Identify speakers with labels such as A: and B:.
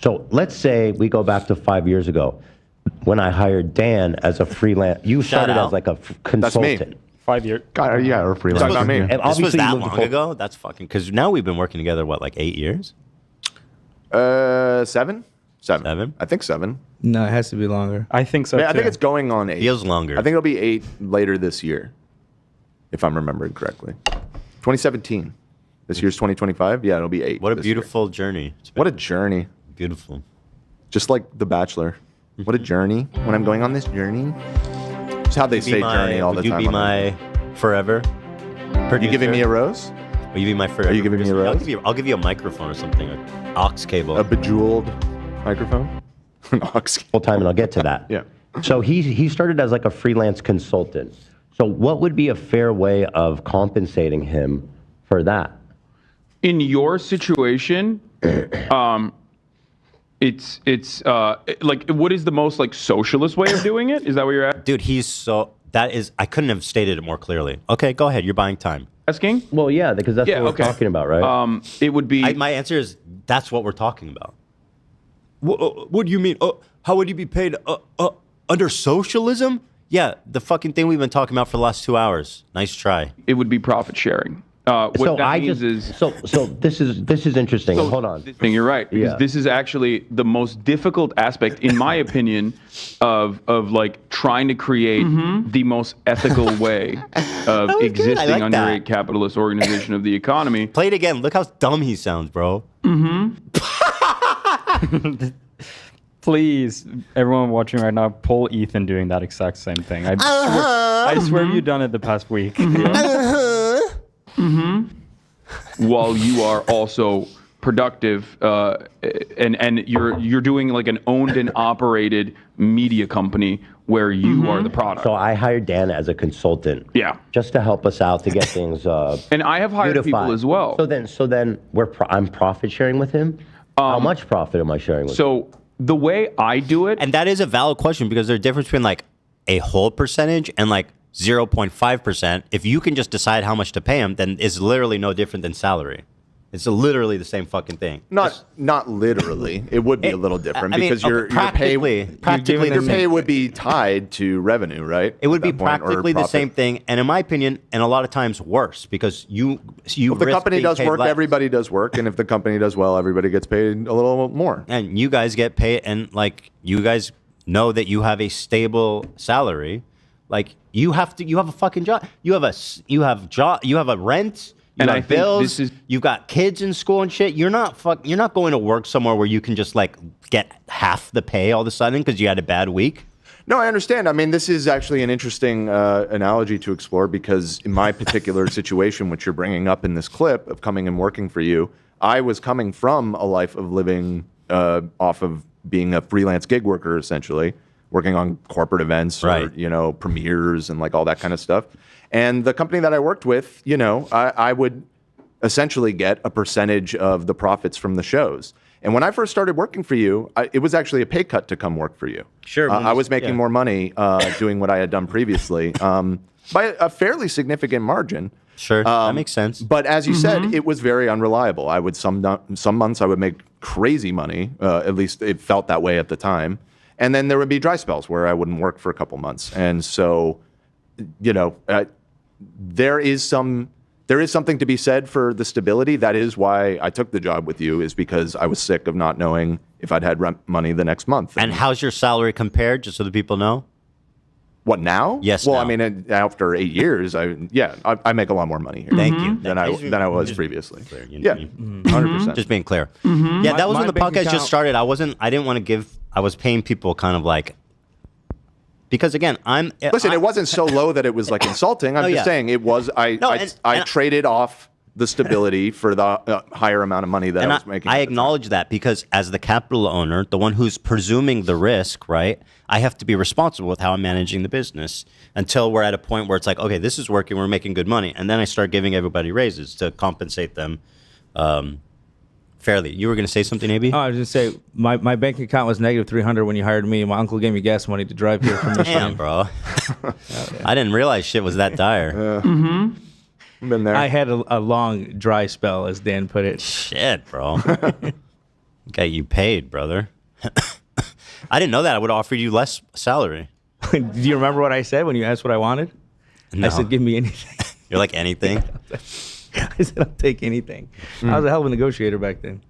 A: So let's say we go back to 5 years ago when I hired Dan as a freelance. You started as like a consultant.
B: That's me.
C: 5 years.
B: Yeah, or freelance.
A: That's
B: not me.
A: And
D: This was
A: obviously
D: that
A: you lived
D: long ago? That's fucking... Because now we've been working together, what, like 8 years?
B: 7?
D: 7?
B: I think 7.
E: No, it has to be longer.
C: I think so.
B: I think
C: too.
B: it's going on 8.
D: Feels longer.
B: I think it'll be 8 later this year, if I'm remembering correctly. 2017. This year's 2025. Yeah, it'll be 8.
D: What a
B: this year.
D: beautiful journey. It's been
B: What a journey.
D: beautiful.
B: Just like The Bachelor. What a journey. When I'm going on this journey. It's how they say journey all the
D: Would
B: time.
D: you be my forever producer?
B: You giving me a rose?
D: Will you be my forever
B: Are you giving me a
D: producer?
B: rose?
D: I'll give you a microphone or something. An aux cable.
B: A bejeweled microphone? An aux cable.
A: full time, and I'll get to that.
B: Yeah.
A: So he started as like a freelance consultant. So what would be a fair way of compensating him for that?
F: In your situation, it's like, what is the most like socialist way of doing it? Is that what you're
D: Dude, I couldn't have stated it more clearly. Okay, go ahead. You're buying time.
F: asking?
A: Well, yeah, because that's what we're talking about, right?
F: It would be.
D: My answer is that's what we're talking about. What do you mean? How would you be paid under socialism? Yeah, the fucking thing we've been talking about for the last 2 hours. Nice try.
F: It would be profit sharing. What
A: so
F: that
A: I
F: means
A: just
F: is.
A: so this is interesting.
F: So
A: Hold on.
F: You're right. Because
A: Yeah.
F: this is actually the most difficult aspect, in my opinion, of like trying to create the most ethical way of
D: was good. I
F: existing
D: like
F: under
D: that.
F: a capitalist organization of the economy.
D: Play it again. Look how dumb he sounds, bro.
C: Please, everyone watching right now, pull Ethan doing that exact same thing. I swear you've done it the past week.
F: While you are also productive, and you're doing like an owned and operated media company where you are the product.
A: So I hired Dan as a consultant.
F: Yeah.
A: Just to help us out to get things.
F: And I have hired
A: beautified.
F: people as well.
A: So then I'm profit sharing with him. How much profit am I sharing with him?
F: So the way I do it,
D: And that is a valid question because there's a difference between like a whole percentage and like 0.5%. If you can just decide how much to pay him, then it's literally no different than salary. It's literally the same fucking thing.
B: Not literally. It would be a little different
D: I mean,
B: because your pay
D: practically
B: your
D: the
B: pay
D: same.
B: would be tied to revenue, right?
D: It would
B: At
D: be
B: that point, or
D: practically the
B: profit.
D: same thing, and in my opinion, and a lot of times worse because you.
B: If the
D: risk
B: company
D: being
B: does
D: paid
B: work,
D: less.
B: everybody does work, and if the company does well, everybody gets paid a little more.
D: And you guys get paid, and like you guys know that you have a stable salary. Like you have a fucking job. You have a rent. You
F: And
D: have
F: I think
D: bills.
F: this is-
D: You got kids in school and shit. You're not going to work somewhere where you can just like get half the pay all of a sudden because you had a bad week.
B: No, I understand. I mean, this is actually an interesting analogy to explore because in my particular situation, which you're bringing up in this clip of coming and working for you, I was coming from a life of living off of being a freelance gig worker, essentially, working on corporate events
D: Right.
B: or, premieres and like all that kind of stuff. And the company that I worked with, I would essentially get a percentage of the profits from the shows. And when I first started working for you, it was actually a pay cut to come work for you.
D: Sure.
B: I was making more money doing what I had done previously by a fairly significant margin.
D: Sure, that makes sense.
B: But as you said, it was very unreliable. I would some months I would make crazy money. At least it felt that way at the time. And then there would be dry spells where I wouldn't work for a couple months. And so, there is something to be said for the stability. That is why I took the job with you, is because I was sick of not knowing if I'd had rent money the next month.
D: And how's your salary compared, just so the people know?
B: What, now?
D: Yes,
B: Well,
D: now.
B: I mean, after 8 years, I make a lot more money here.
D: Thank you.
B: Than I was previously. Yeah, 100%.
D: Just being clear. Yeah, that was when
E: My
D: the
E: bank
D: podcast
E: account-
D: just started. I didn't want to give. I was paying people kind of like. Because again,
B: Listen, it wasn't so low that it was like insulting. I'm
D: Oh,
B: just
D: yeah.
B: saying it was. I
D: and-
B: traded off the stability for the higher amount of money that I was making.
D: I
B: at the
D: acknowledge that because as the capital owner, the one who's presuming the risk, right? I have to be responsible with how I'm managing the business until we're at a point where it's like, okay, this is working, we're making good money, and then I start giving everybody raises to compensate them fairly. You were going to say something, AB?
E: Oh, I was just say my bank account was negative 300 when you hired me. My uncle gave me gas money to drive here from Michigan.
D: Damn, bro. I didn't realize shit was that dire.
B: Been there.
E: I had a long dry spell, as Dan put it.
D: Shit, bro. Got you paid, brother. I didn't know that. I would have offered you less salary.
E: Do you remember what I said when you asked what I wanted?
D: No.
E: I said, give me anything.
D: You're like anything.
E: I said, I'll take anything. I was a hell of a negotiator back then.